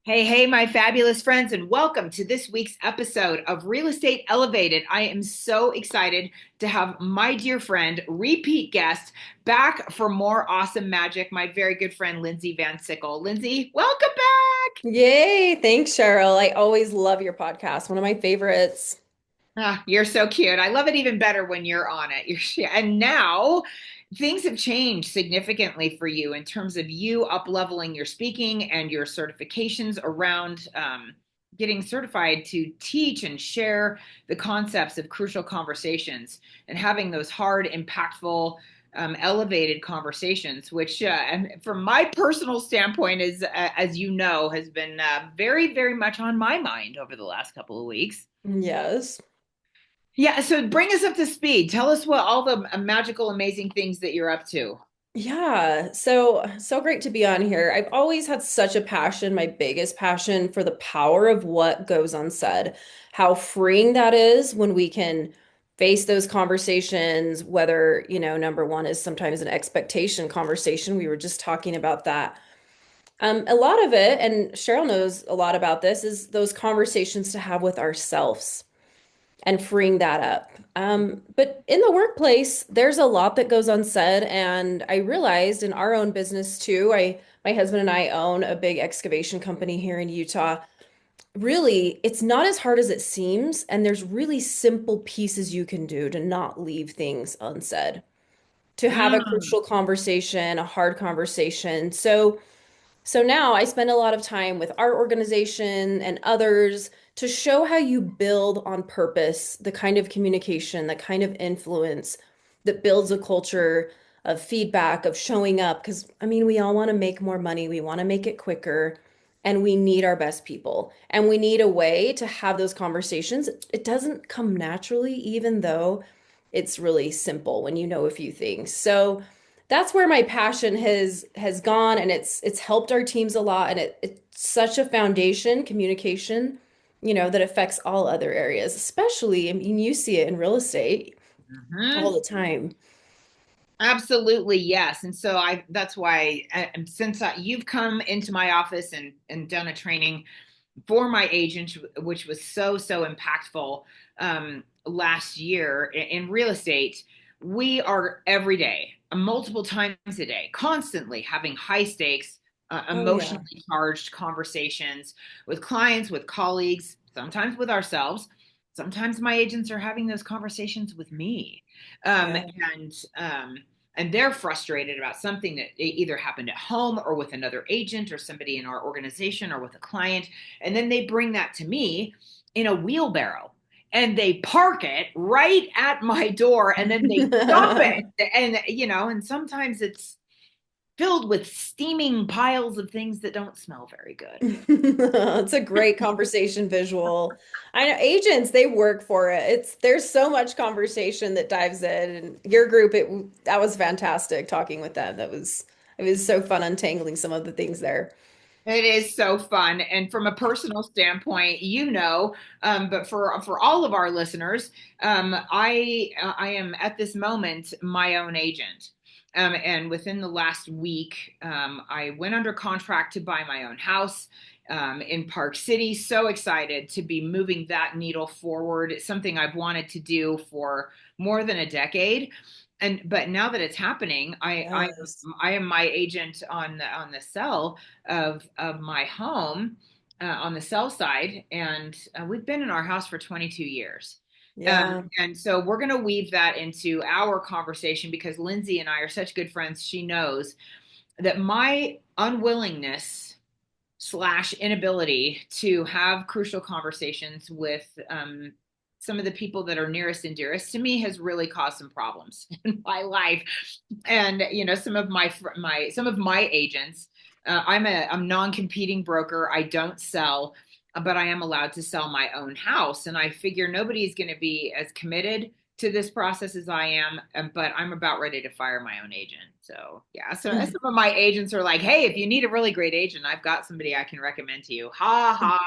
Hey, hey, my fabulous friends, and welcome to this week's episode of Real Estate Elevated. I am so excited to have my dear friend, repeat guest, back for more awesome magic, my very good friend, Lyndsey Van Sickle. Lyndsey, welcome back. Yay. Thanks, Cheryl. I always love your podcast. One of my favorites. You're so cute. I love it even better when you're on it. And now things have changed significantly for you in terms of you up leveling your speaking and your certifications around getting certified to teach and share the concepts of crucial conversations and having those hard, impactful, elevated conversations, which, and from my personal standpoint, is, as you know, has been very, very much on my mind over the last couple of weeks. Yes. Yeah, so bring us up to speed. Tell us what all the magical, amazing things that you're up to. Yeah. So great to be on here. I've always had such a passion, my biggest passion for the power of what goes unsaid, how freeing that is when we can face those conversations, whether, number one is sometimes an expectation conversation. We were just talking about that. A lot of it, and Cheryl knows a lot about this, is those conversations to have with ourselves and freeing that up. But in the workplace, there's a lot that goes unsaid, and I realized in our own business too. My husband and I own a big excavation company here in Utah. Really, it's not as hard as it seems, and there's really simple pieces you can do to not leave things unsaid, to have a Mm. crucial conversation, a hard conversation. So now I spend a lot of time with our organization and others to show how you build on purpose the kind of communication, the kind of influence that builds a culture of feedback, of showing up. Because, I mean, we all want to make more money, we want to make it quicker, and we need our best people. And we need a way to have those conversations. It doesn't come naturally, even though it's really simple when you know a few things. So, that's where my passion has gone, and it's helped our teams a lot, and it's such a foundation, communication, that affects all other areas, especially, I mean, you see it in real estate all Hmm. the time. Absolutely, yes. And so that's why, since you've come into my office and done a training for my agent, which was so, so impactful last year in real estate, we are every day, multiple times a day, constantly having high stakes, Oh yeah. emotionally charged conversations with clients, with colleagues, sometimes with ourselves. Sometimes my agents are having those conversations with me. Um, Yeah. and um, and they're frustrated about something that either happened at home or with another agent or somebody in our organization or with a client, and then they bring that to me in a wheelbarrow and they park it right at my door and then they dump it. And, and sometimes it's filled with steaming piles of things that don't smell very good. It's a great conversation visual. I know agents, they work for it. There's so much conversation that dives in. And your group, that was fantastic talking with them. It was so fun untangling some of the things there. It is so fun, and from a personal standpoint, but for all of our listeners, I am at this moment my own agent, and within the last week, I went under contract to buy my own house in Park City. So excited to be moving that needle forward. It's something I've wanted to do for more than a decade, and but now that it's happening, Yes. I am my agent on the sell of my home on the sell side, and we've been in our house for 22 years. Yeah. And so we're going to weave that into our conversation because Lyndsey and I are such good friends. She knows that my unwillingness slash inability to have crucial conversations with some of the people that are nearest and dearest to me has really caused some problems in my life. And some of my agents, I'm non-competing broker. I don't sell, but I am allowed to sell my own house, and I figure nobody's going to be as committed to this process as I am, but I'm about ready to fire my own agent. So yeah, so some of my agents are like, "Hey, if you need a really great agent, I've got somebody I can recommend to you." Ha ha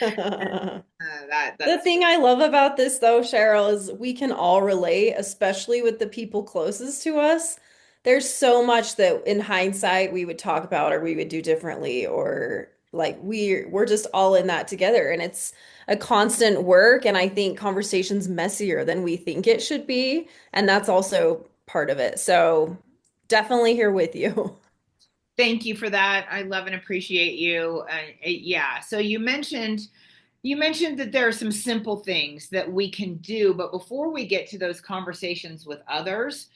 ha. The That's thing I love about this, though, Cheryl, is we can all relate, especially with the people closest to us. There's so much that in hindsight we would talk about or we would do differently, or Like we're just all in that together, and it's a constant work, and I think conversation's messier than we think it should be, and that's also part of it. So definitely here with you. Thank you for that. I love and appreciate you. Yeah. So you mentioned that there are some simple things that we can do, but before we get to those conversations with others,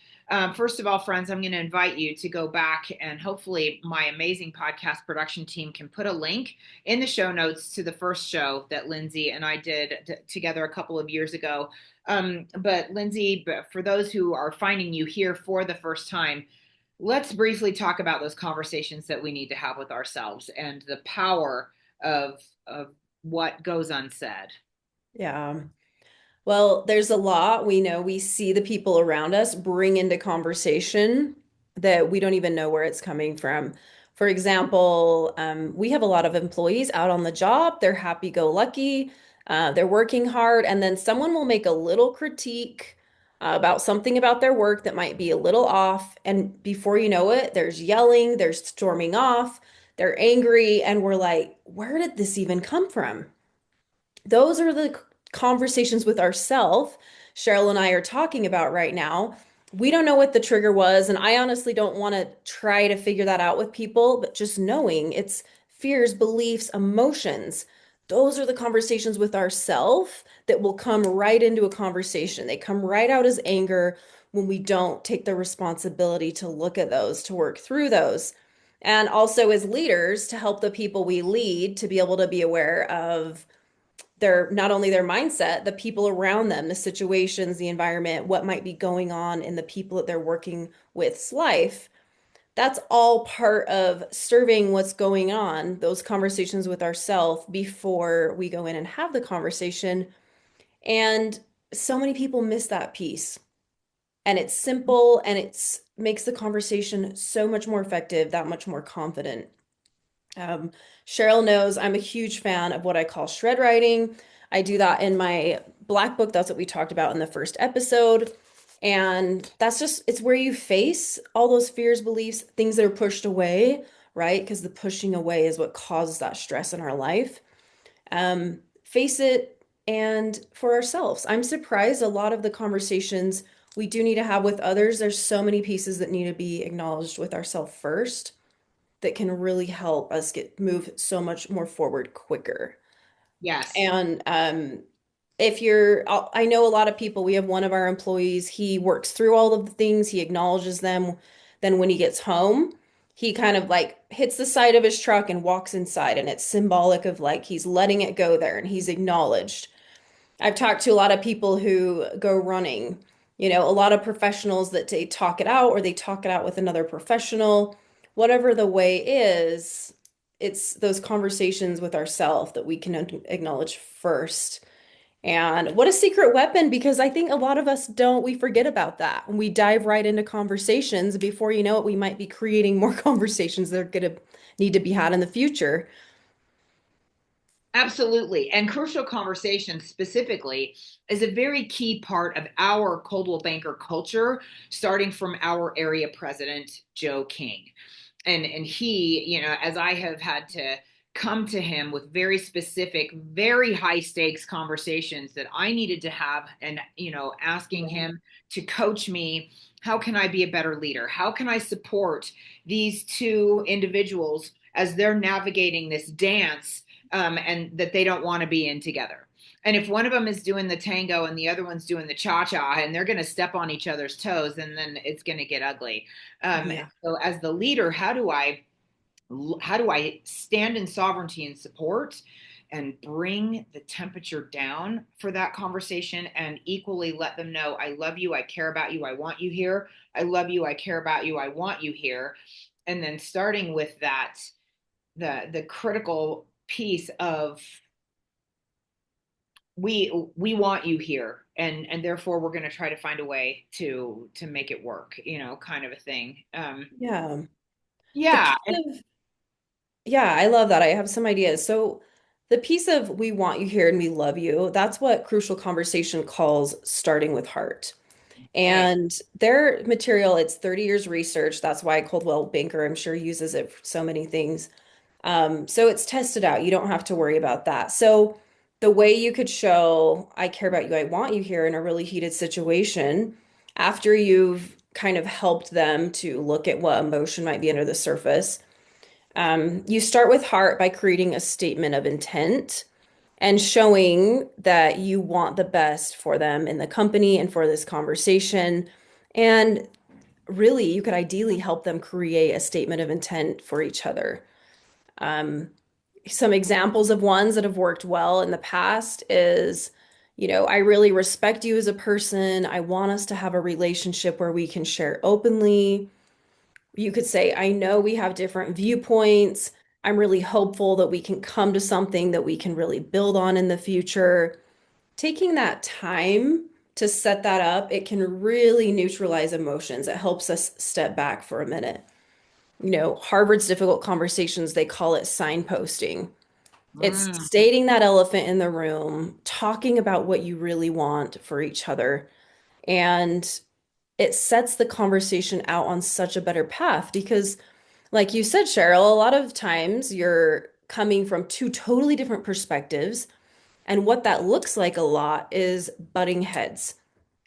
first of all, friends, I'm going to invite you to go back and hopefully my amazing podcast production team can put a link in the show notes to the first show that Lyndsey and I did together a couple of years ago. But Lyndsey, for those who are finding you here for the first time, let's briefly talk about those conversations that we need to have with ourselves and the power of what goes unsaid. Yeah. Well, there's a lot we know we see the people around us bring into conversation that we don't even know where it's coming from. For example, we have a lot of employees out on the job. They're happy-go-lucky. They're working hard, and then someone will make a little critique about something about their work that might be a little off. And before you know it, there's yelling, there's storming off, they're angry, and we're like, where did this even come from? Those are the conversations with ourself Cheryl and I are talking about right now. We don't know what the trigger was, and I honestly don't want to try to figure that out with people, but just knowing it's fears, beliefs, emotions. Those are the conversations with ourself that will come right into a conversation. They come right out as anger when we don't take the responsibility to look at those, to work through those. And also as leaders, to help the people we lead to be able to be aware of their not only their mindset, the people around them, the situations, the environment, what might be going on in the people that they're working with's life. That's all part of serving what's going on, those conversations with ourselves before we go in and have the conversation. And so many people miss that piece. And it's simple and it's makes the conversation so much more effective, that much more confident. Um, Cheryl knows I'm a huge fan of what I call shred writing. I do that in my black book. That's what we talked about in the first episode. And that's just, it's where you face all those fears, beliefs, things that are pushed away, right? Because the pushing away is what causes that stress in our life. Face it and for ourselves. I'm surprised a lot of the conversations we do need to have with others, there's so many pieces that need to be acknowledged with ourselves first that can really help us get move so much more forward quicker. Yes. And if I know a lot of people, we have one of our employees, he works through all of the things, he acknowledges them. Then when he gets home, he kind of like hits the side of his truck and walks inside, and it's symbolic of like he's letting it go there and he's acknowledged. I've talked to a lot of people who go running, a lot of professionals that they talk it out or they talk it out with another professional. Whatever the way is, it's those conversations with ourselves that we can acknowledge first. And what a secret weapon, because I think a lot of us don't, we forget about that. When we dive right into conversations, before you know it, we might be creating more conversations that are going to need to be had in the future. Absolutely. And crucial conversation specifically is a very key part of our Coldwell Banker culture, starting from our area president, Joe King. And he, as I have had to come to him with very specific, very high stakes conversations that I needed to have, and, asking him to coach me. How can I be a better leader? How can I support these two individuals as they're navigating this dance, and that they don't want to be in together? And if one of them is doing the tango and the other one's doing the cha-cha and they're going to step on each other's toes, and then it's going to get ugly. Yeah. So as the leader, how do I stand in sovereignty and support and bring the temperature down for that conversation, and equally let them know I love you, I care about you, I want you here. I love you, I care about you, I want you here. And then starting with that, the critical piece of we want you here, and therefore we're going to try to find a way to make it work, kind of a thing. Yeah. The Yeah. piece of Yeah, I love that. I have some ideas. So, the piece of we want you here and we love you, that's what Crucial Conversation calls starting with heart. Okay. And their material, it's 30 years research. That's why Coldwell Banker, I'm sure, uses it for so many things. So it's tested out. You don't have to worry about that. So the way you could show I care about you, I want you here in a really heated situation, after you've kind of helped them to look at what emotion might be under the surface, you start with heart by creating a statement of intent and showing that you want the best for them in the company and for this conversation. And really, you could ideally help them create a statement of intent for each other. Um, some examples of ones that have worked well in the past is, I really respect you as a person. I want us to have a relationship where we can share openly. You could say, I know we have different viewpoints. I'm really hopeful that we can come to something that we can really build on in the future. Taking that time to set that up, it can really neutralize emotions. It helps us step back for a minute. Harvard's difficult conversations, they call it signposting. It's Mm, stating that elephant in the room, talking about what you really want for each other. And it sets the conversation out on such a better path because, like you said, Cheryl, a lot of times you're coming from two totally different perspectives. And what that looks like a lot is butting heads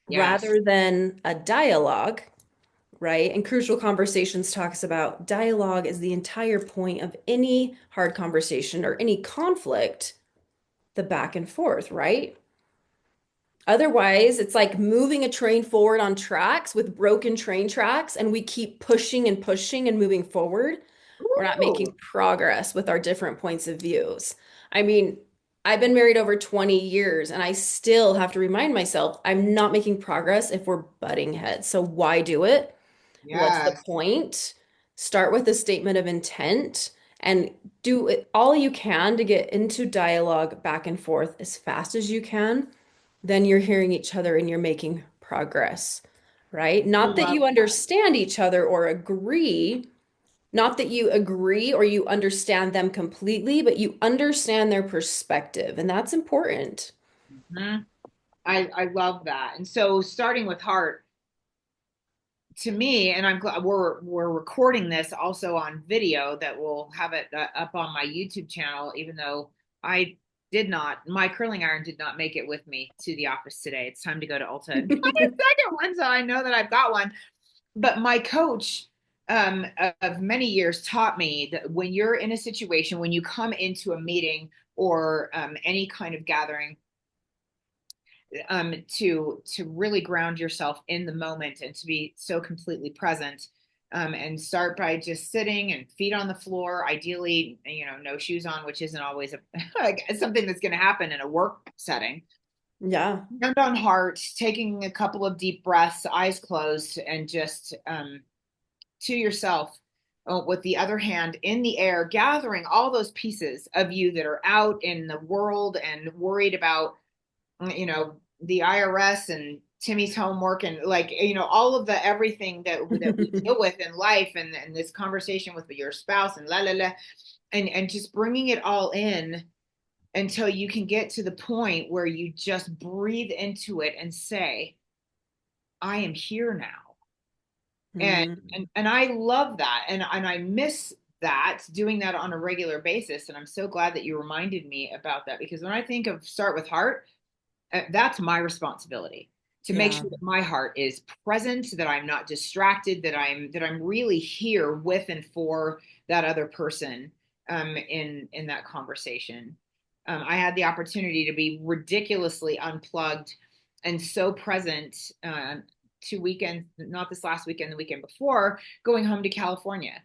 yes. rather than a dialogue, right? And Crucial Conversations talks about dialogue is the entire point of any hard conversation or any conflict, the back and forth, right? Otherwise, it's like moving a train forward on tracks with broken train tracks, and we keep pushing and pushing and moving forward. We're not making Ooh, progress with our different points of views. I mean, I've been married over 20 years and I still have to remind myself I'm not making progress if we're butting heads. So why do it? What's the yes. point? Start with a statement of intent and do it all you can to get into dialogue back and forth as fast as you can. Then you're hearing each other and you're making progress, right? I Not that love you that. understand each other or agree, not that you agree or you understand them completely, but you understand their perspective, and that's important. Mhm. I love that. And so starting with heart, to me, and I'm glad we're recording this also on video that we'll have it up on my YouTube channel, even though I did not, my curling iron did not make it with me to the office today. It's time to go to Ulta and buy a second one, so I know that I've got one. But my coach of many years taught me that when you're in a situation, when you come into a meeting or any kind of gathering, to really ground yourself in the moment and to be so completely present. And start by just sitting and feet on the floor, ideally, no shoes on, which isn't always like something that's going to happen in a work setting. Yeah. Hand on heart, taking a couple of deep breaths, eyes closed, and just to yourself, with the other hand in the air, gathering all those pieces of you that are out in the world and worried about, the IRS and Timmy's homework and, like, all of the everything that we deal with in life, and this conversation with your spouse and la la la, and just bringing it all in until you can get to the point where you just breathe into it and say, I am here now. and Mm. and I love that, and I miss that, doing that on a regular basis, and I'm so glad that you reminded me about that, because when I think of start with heart, that's my responsibility, to make Yeah. sure that my heart is present, that I'm not distracted, that I'm really here with and for that other person, in that conversation. I had the opportunity to be ridiculously unplugged and so present, 2 weekends, not this last weekend, the weekend before, going home to California,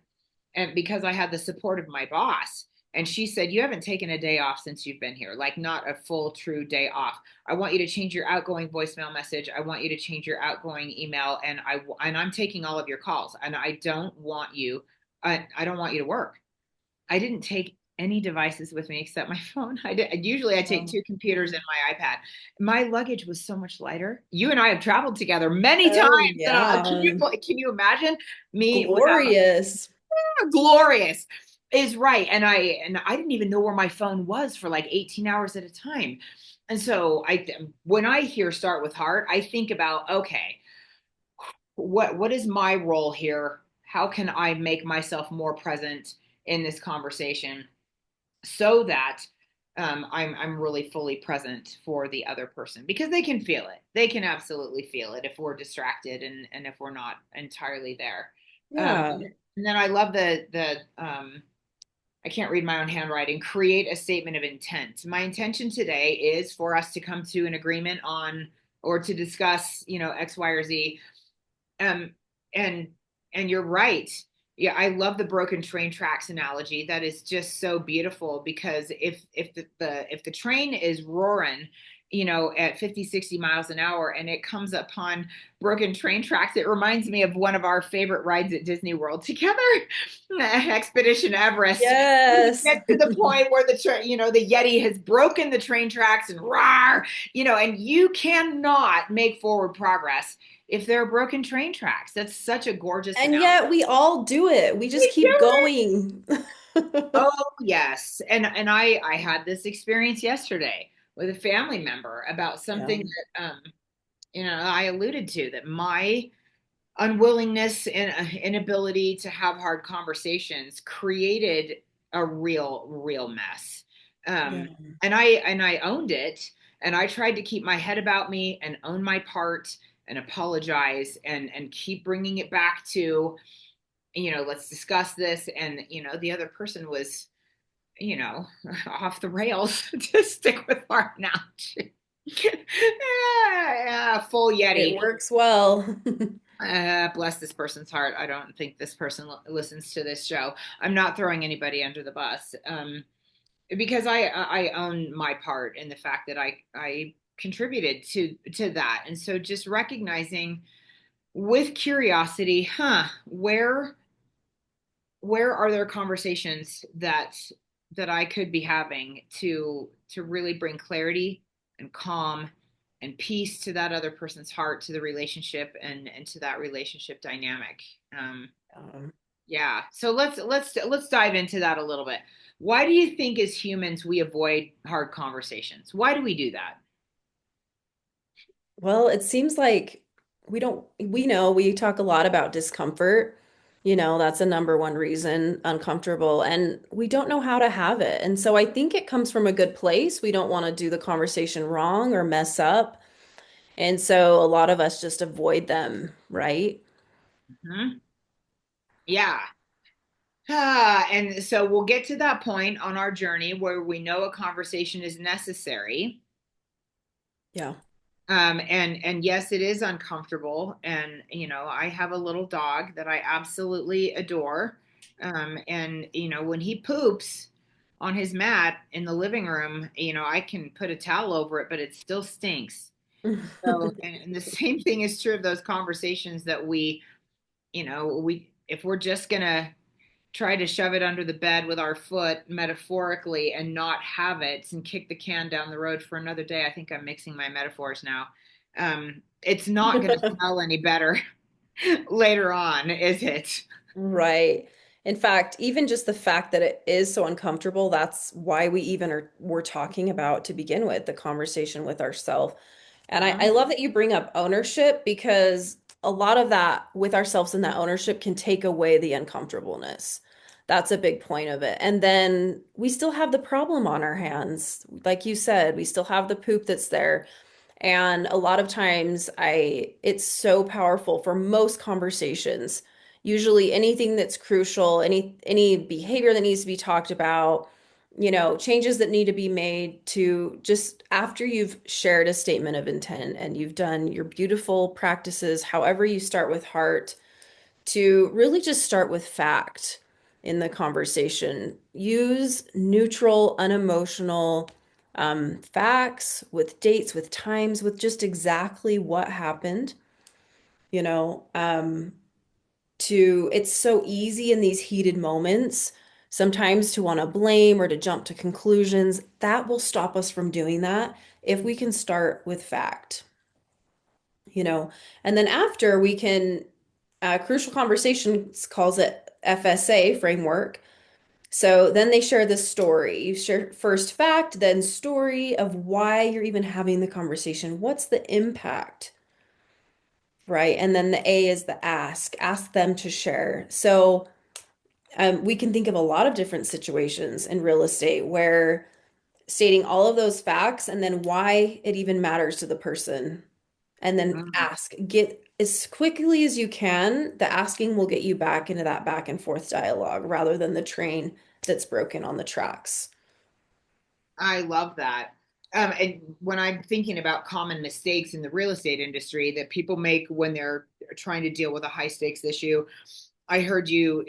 and because I had the support of my boss. And she said, you haven't taken a day off since you've been here, like not a full, true day off. I want you to change your outgoing voicemail message. I want you to change your outgoing email. And I'm taking all of your calls. And I don't want you to work. I didn't take any devices with me except my phone. Usually I take Oh, two computers and my iPad. My luggage was so much lighter. You and I have traveled together many times. oh And can you yeah. can you imagine me without Glorious. glorious is right. And I didn't even know where my phone was for like 18 hours at a time. And so when I hear start with heart, I think about, okay, what is my role here? How can I make myself more present in this conversation so that I'm really fully present for the other person because they can feel it. They can absolutely feel it if we're distracted and if we're not entirely there. Yeah. And then I love the I can't read my own handwriting. Create a statement of intent. My intention today is for us to come to an agreement on or to discuss, X, Y, or Z. Um, and and you're right. Yeah, I love the broken train tracks analogy. That is just so beautiful because if the train is roaring, at 50, 60 miles an hour and it comes upon broken train tracks, it reminds me of one of our favorite rides at Disney World together, Expedition Everest. Yes. Get to the point where the Yeti has broken the train tracks and rawr, and you cannot make forward progress if there are broken train tracks. That's such a gorgeous And analogy. yet we all do it. We just We do keep it. going. Oh yes, and I had this experience yesterday with a family member about Yeah. something that I alluded to, that my unwillingness and inability to have hard conversations created a real mess. Yeah. And I owned it, and I tried to keep my head about me and own my part and apologize and keep bringing it back to, let's discuss this. And the other person was, you know off the rails, to stick with our analogy. Yeah, full It Yeti. works well. Bless this person's heart. I don't think this person listens to this show. I'm not throwing anybody under the bus, because I own my part in the fact that I contributed to that, and so just recognizing with curiosity, where are there conversations that I could be having to really bring clarity and calm and peace to that other person's heart, to the relationship, and to that relationship dynamic. Um, Um, yeah. So let's dive into that a little bit. Why do you think as humans we avoid hard conversations? Why do we do that? well, it seems like we know we talk a lot about discomfort. That's a number one reason, uncomfortable, and we don't know how to have it. And so I think it comes from a good place. We don't want to do the conversation wrong or mess up. And so a lot of us just avoid them, right? Hmm. Yeah. And so we'll get to that point on our journey where we know a conversation is necessary. Yeah. And yes, it is uncomfortable. And I have a little dog that I absolutely adore. And when he poops on his mat in the living room, I can put a towel over it, but it still stinks. So, and the same thing is true of those conversations that we if we're just gonna try to shove it under the bed with our foot metaphorically and not have it and kick the can down the road for another day. I think I'm mixing my metaphors now. It's not going to smell any better later on, is it? Right. In fact, even just the fact that it is so uncomfortable, that's why we're talking about to begin with the conversation with ourselves. And I Uh-huh. love that you bring up ownership because a lot of that with ourselves and that ownership can take away the uncomfortableness. That's a big point of it. And then we still have the problem on our hands. Like you said, we still have the poop that's there. And a lot of times it's so powerful for most conversations. Usually anything that's crucial, any behavior that needs to be talked about, changes that need to be made to just after you've shared a statement of intent and you've done your beautiful practices, however you start with heart, to really just start with fact in the conversation. Use neutral, unemotional facts with dates, with times, with just exactly what happened. You know, it's so easy in these heated moments sometimes to want to blame or to jump to conclusions. That will stop us from doing that if we can start with fact, and then after we can, Crucial Conversations calls it FSA framework. So then they share this story. You share first fact, then story of why you're even having the conversation. What's the impact? Right. And then the A is the ask. Ask them to share. So We can think of a lot of different situations in real estate where stating all of those facts and then why it even matters to the person. And then Mm. ask, get as quickly as you can. The asking will get you back into that back and forth dialogue rather than the train that's broken on the tracks. I love that. And when I'm thinking about common mistakes in the real estate industry that people make when they're trying to deal with a high stakes issue, I heard you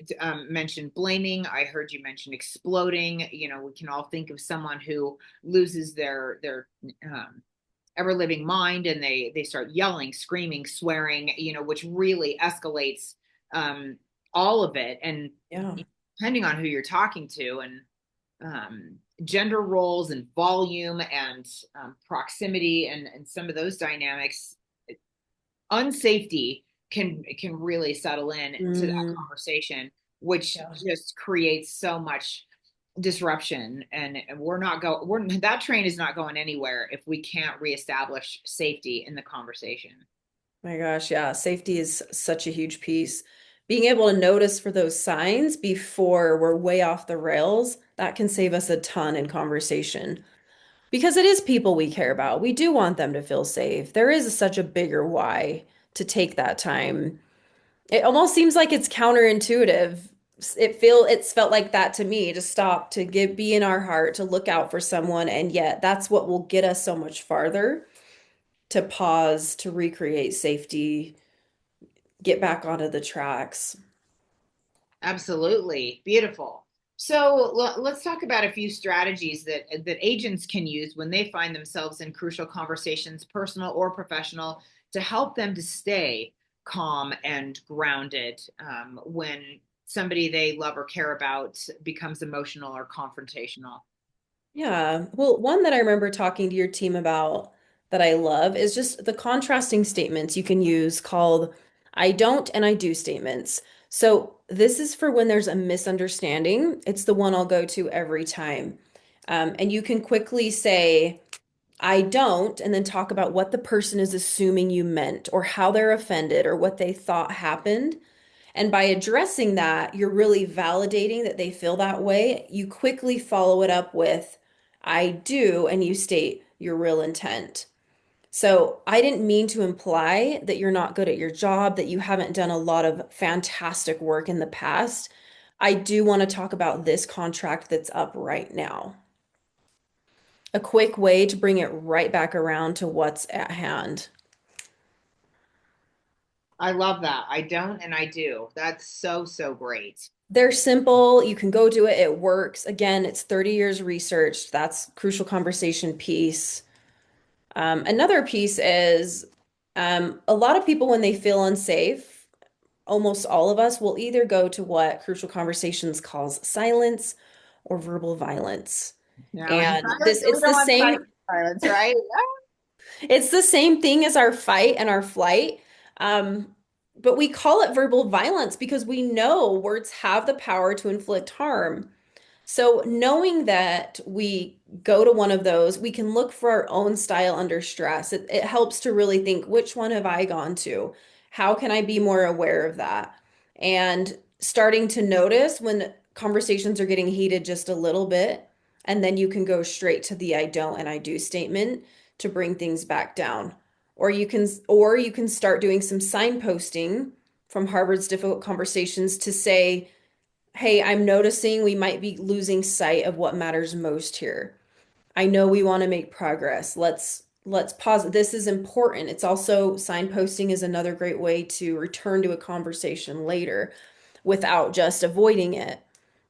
mention blaming. I heard you mention exploding. You know, we can all think of someone who loses their ever living mind, and they start yelling, screaming, swearing. You know, which really escalates um, all of it. And Yeah. depending on who you're talking to, and gender roles and volume and proximity and some of those dynamics, unsafety can really settle in to that Mm, conversation, which yeah. just creates so much disruption. And we're that train is not going anywhere if we can't reestablish safety in the conversation. My gosh, yeah. Safety is such a huge piece. Being able to notice for those signs before we're way off the rails, that can save us a ton in conversation. Because it is people we care about. We do want them to feel safe. There is such a bigger why to take that time. It almost seems like it's counterintuitive. It's felt like that to me, to stop, to give be in our heart, to look out for someone, and yet that's what will get us so much farther, to pause, to recreate safety, get back onto the tracks. Absolutely. Beautiful. So let's talk about a few strategies that agents can use when they find themselves in crucial conversations, personal or professional, to help them to stay calm and grounded when somebody they love or care about becomes emotional or confrontational. Yeah. Well, one that I remember talking to your team about that I love is just the contrasting statements you can use called I don't and I do statements. So this is for when there's a misunderstanding. It's the one I'll go to every time. And you can quickly say, I don't, and then talk about what the person is assuming you meant or how they're offended or what they thought happened. And by addressing that, you're really validating that they feel that way. You quickly follow it up with, I do, and you state your real intent. So I didn't mean to imply that you're not good at your job, that you haven't done a lot of fantastic work in the past. I do want to talk about this contract that's up right now. A quick way to bring it right back around to what's at hand. I love that. I don't and I do. That's so, so great. They're simple. You can go do it. It works. Again, it's 30 years researched. That's crucial conversation piece. Another piece is a lot of people, when they feel unsafe, almost all of us will either go to what Crucial Conversations calls silence or verbal violence. No, and And silence, we it's don't the want same, silence, right? it's the same thing as our fight and our flight. Um, but we call it verbal violence because we know words have the power to inflict harm. So, knowing that we go to one of those, we can look for our own style under stress. It helps to really think, which one have I gone to? How can I be more aware of that? And starting to notice when conversations are getting heated just a little bit, and then you can go straight to the I don't and I do statement to bring things back down. Or you can start doing some signposting from Harvard's Difficult Conversations to say, hey, I'm noticing we might be losing sight of what matters most here. I know we want to make progress. Let's pause. This is important. It's also signposting is another great way to return to a conversation later without just avoiding it.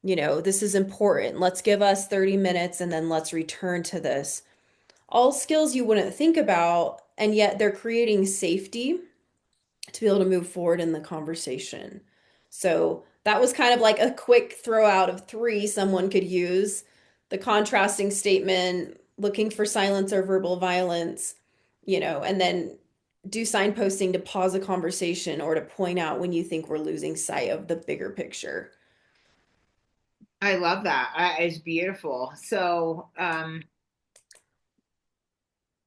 This is important. Let's give us 30 minutes and then let's return to this. All skills you wouldn't think about, and yet they're creating safety to be able to move forward in the conversation. So that was kind of like a quick throw out of three someone could use: the contrasting statement, looking for silence or verbal violence, and then do signposting to pause a conversation or to point out when you think we're losing sight of the bigger picture. I love that. It's beautiful. So,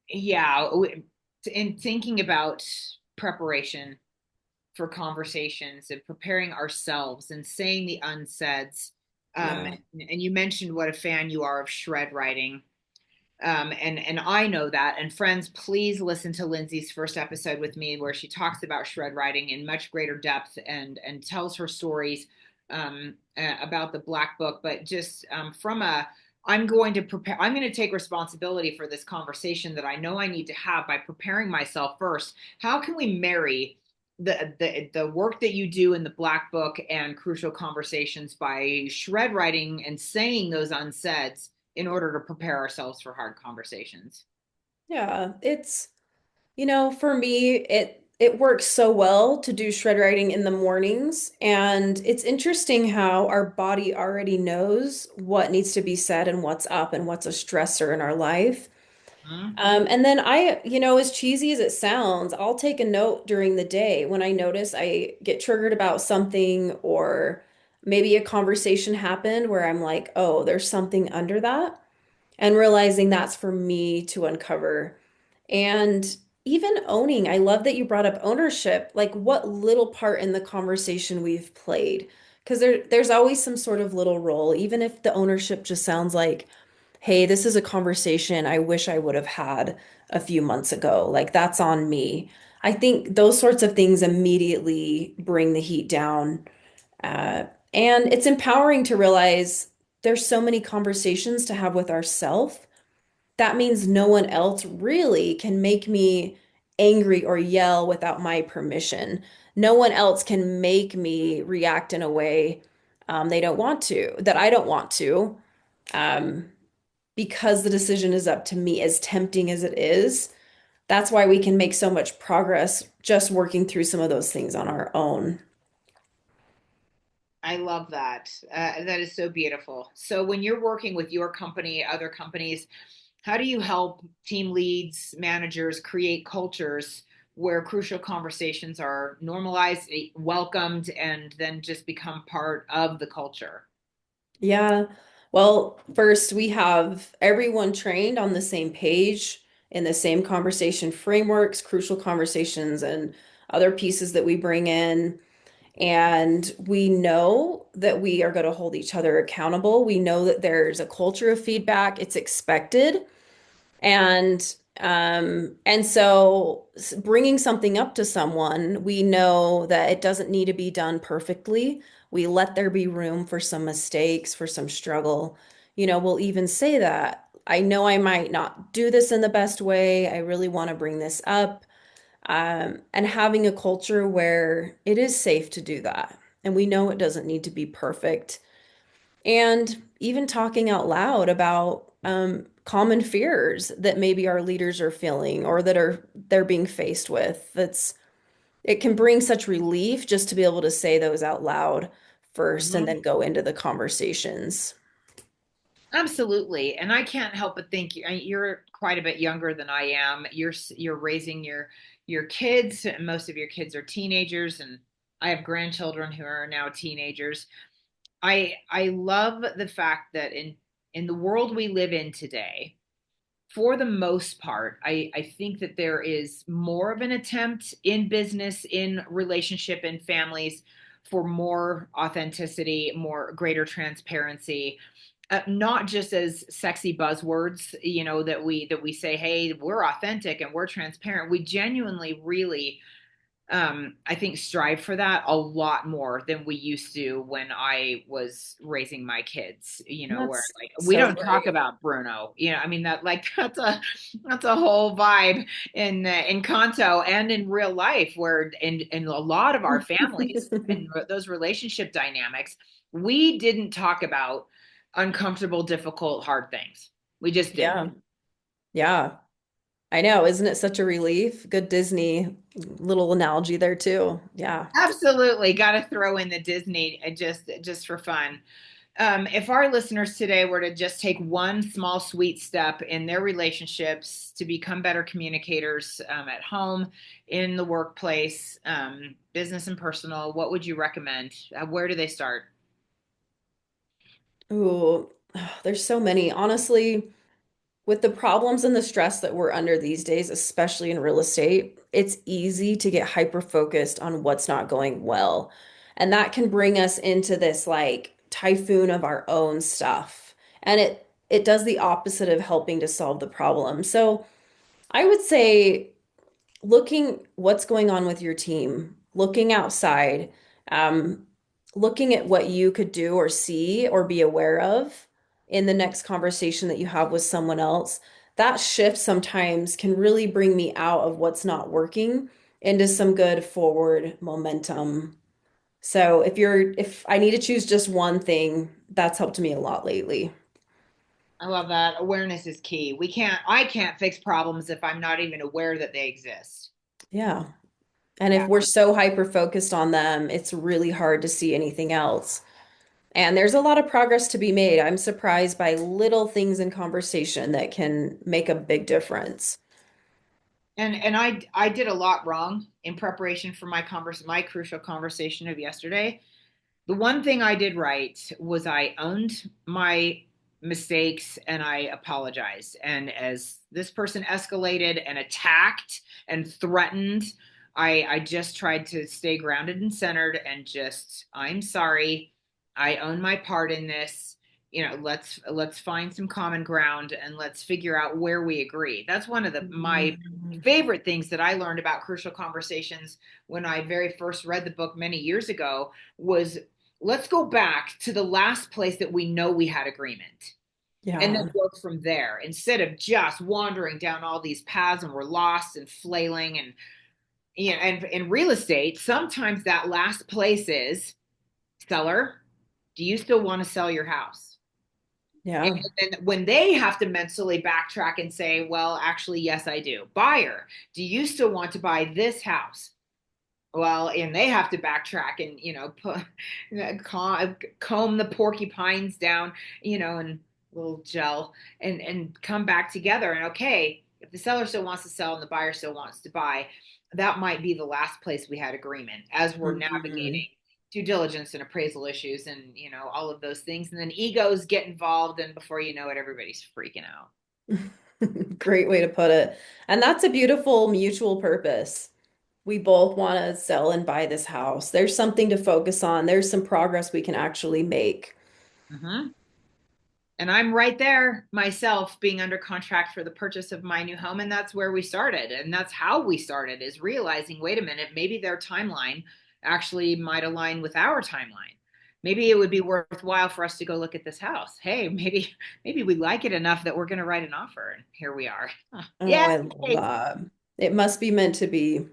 yeah, in thinking about preparation, for conversations and preparing ourselves and saying the unsaids. Yeah. And you mentioned what a fan you are of shred writing. And I know that. And friends, please listen to Lyndsey's first episode with me, where she talks about shred writing in much greater depth and tells her stories about the Black Book. But just from a, I'm going to prepare. I'm going to take responsibility for this conversation that I know I need to have by preparing myself first. How can we marry the work that you do in the Black Book and Crucial Conversations by shred writing and saying those unsaids in order to prepare ourselves for hard conversations? Yeah, it's for me, it works so well to do shred writing in the mornings, and it's interesting how our body already knows what needs to be said and what's up and what's a stressor in our life. Hmm. And then as cheesy as it sounds, I'll take a note during the day when I notice I get triggered about something, or maybe a conversation happened where I'm like, oh, there's something under that, and realizing that's for me to uncover. And even owning, I love that you brought up ownership, like what little part in the conversation we've played. Because there's always some sort of little role, even if the ownership just sounds like, hey, this is a conversation I wish I would have had a few months ago. Like that's on me. I think those sorts of things immediately bring the heat down. Uh, and it's empowering to realize there's so many conversations to have with ourselves. That means no one else really can make me angry or yell without my permission. No one else can make me react in a way they don't want to, that I don't want to, um, because the decision is up to me, as tempting as it is. That's why we can make so much progress just working through some of those things on our own. I love that. That is so beautiful. So, when you're working with your company, other companies, how do you help team leads, managers create cultures where crucial conversations are normalized, welcomed, and then just become part of the culture? Yeah. Well, first, we have everyone trained on the same page in the same conversation frameworks, crucial conversations, and other pieces that we bring in. And we know that we are going to hold each other accountable. We know that there's a culture of feedback, it's expected. And bringing something up to someone, we know that it doesn't need to be done perfectly. We let there be room for some mistakes, for some struggle. We'll even say that I know I might not do this in the best way. I really want to bring this up. And having a culture where it is safe to do that. And we know it doesn't need to be perfect, and even talking out loud about common fears that maybe our leaders are feeling or that they're being faced with. It can bring such relief just to be able to say those out loud first and Mhm. then go into the conversations. Absolutely. And I can't help but think you're quite a bit younger than I am. You're raising your kids. Most of your kids are teenagers, and I have grandchildren who are now teenagers. I love the fact that in the world we live in today, for the most part, I think that there is more of an attempt in business, in relationship, in families for more authenticity, more greater transparency, not just as sexy buzzwords, that we say, hey, we're authentic and we're transparent. We genuinely really, I think, strive for that a lot more than we used to when I was raising my kids, where That's like we so don't talk great. about Bruno. I mean, that like that's a whole vibe in Kanto and in real life, where in a lot of our families and those relationship dynamics, we didn't talk about uncomfortable, difficult, hard things. We just didn't. Yeah. Yeah. I know. Isn't it such a relief? Good Disney little analogy there too. Yeah. Absolutely, got to throw in the Disney just for fun. If our listeners today were to just take one small sweet step in their relationships to become better communicators, at home, in the workplace, business and personal, what would you recommend? Where do they start? Ooh, there's so many. Honestly, With the problems and the stress that we're under these days, especially in real estate, it's easy to get hyper focused on what's not going well. And that can bring us into this like typhoon of our own stuff. And it does the opposite of helping to solve the problem. So I would say looking what's going on with your team, looking outside, um, looking at what you could do or see or be aware of in the next conversation that you have with someone else. That shift sometimes can really bring me out of what's not working into some good forward momentum. So if I need to choose just one thing, that's helped me a lot lately. I love that. Awareness is key. I can't fix problems if I'm not even aware that they exist. Yeah. And if Yeah. we're so hyper focused on them, it's really hard to see anything else. And there's a lot of progress to be made. I'm surprised by little things in conversation that can make a big difference. And I did a lot wrong in preparation for my crucial conversation of yesterday. The one thing I did right was I owned my mistakes and I apologized. And as this person escalated and attacked and threatened, I just tried to stay grounded and centered and just, I'm sorry. I own my part in this. Let's find some common ground and let's figure out where we agree. That's one of the my Mhm. favorite things that I learned about crucial conversations when I very first read the book many years ago was let's go back to the last place that we know we had agreement and then Yeah, work from there instead of just wandering down all these paths and we're lost and flailing and and in real estate sometimes that last place is seller, do you still want to sell your house? And yeah, then when they have to mentally backtrack and say, well, actually, yes, I do. Buyer, do you still want to buy this house? Well, and they have to backtrack and put comb the porcupines down, and little gel and come back together. And okay, if the seller still wants to sell and the buyer still wants to buy, that might be the last place we had agreement as we're mhm. navigating due diligence and appraisal issues and all of those things. And then egos get involved, and before you know it, everybody's freaking out. Great way to put it. And that's a beautiful mutual purpose. We both want to sell and buy this house. There's something to focus on. There's some progress we can actually make. Mm-hmm. And I'm right there myself being under contract for the purchase of my new home. And that's where we started. And that's how we started is realizing, wait a minute, maybe their timeline actually might align with our timeline. Maybe it would be worthwhile for us to go look at this house. Hey, maybe we like it enough that we're going to write an offer. And here we are. Oh, Yeah. I love that. It must be meant to be.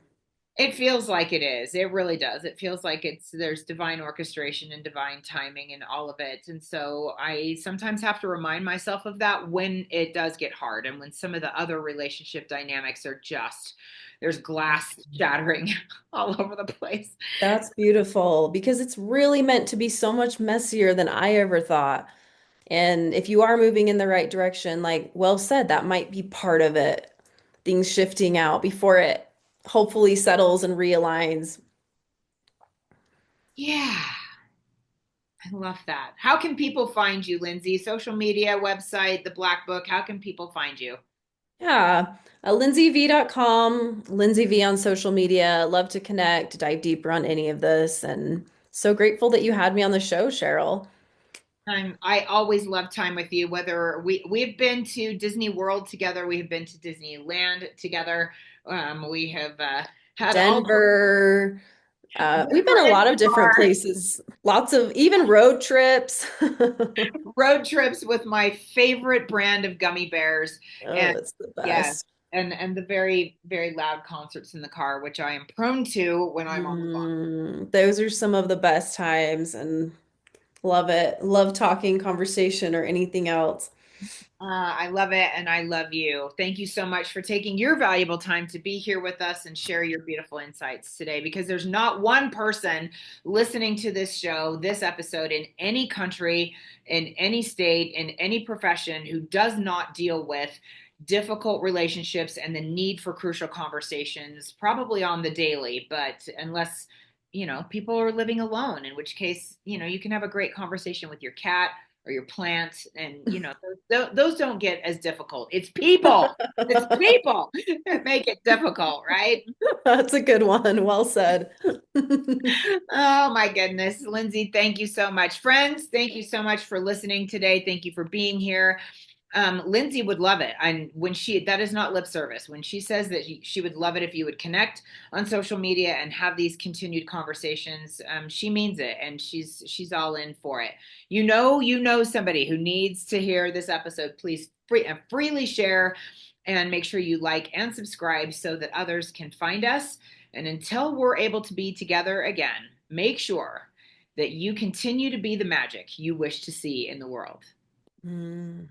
It feels like it is. It really does. It feels like there's divine orchestration and divine timing and all of it. And so I sometimes have to remind myself of that when it does get hard and when some of the other relationship dynamics are just there's glass shattering all over the place. That's beautiful because it's really meant to be so much messier than I ever thought. And if you are moving in the right direction, like well said, that might be part of it. Things shifting out before it hopefully settles and realigns. Yeah, I love that. How can people find you, Lyndsey? Social media, website, the Black Book. How can people find you? Yeah. LyndseyV.com, Lyndsey V on social media. Love to connect, dive deeper on any of this. And so grateful that you had me on the show, Cheryl. I always love time with you. Whether we've been to Disney World together, we have been to Disneyland together. We have had all Denver. We've been Denver a lot of different NCR places, lots of even road trips. road trips with my favorite brand of gummy bears, and Oh, it's the yeah, best. and the very loud concerts in the car, which I am prone to when I'm on the phone. Those are some of the best times and love it. Love talking, conversation, or anything else. I love it and I love you. Thank you so much for taking your valuable time to be here with us and share your beautiful insights today because there's not one person listening to this show, this episode in any country, in any state, in any profession who does not deal with difficult relationships and the need for crucial conversations, probably on the daily, but unless people are living alone, in which case, you can have a great conversation with your cat or your plant. And, those don't get as difficult. It's people. It's people that make it difficult, right? That's a good one. Well said. Oh my goodness. Lyndsey, thank you so much. Friends, thank you so much for listening today. Thank you for being here. Lyndsey would love it. And that is not lip service. When she says that she would love it if you would connect on social media and have these continued conversations, she means it, and she's all in for it. You know somebody who needs to hear this episode. Please freely share and make sure you like and subscribe so that others can find us. And until we're able to be together again, make sure that you continue to be the magic you wish to see in the world. Mm.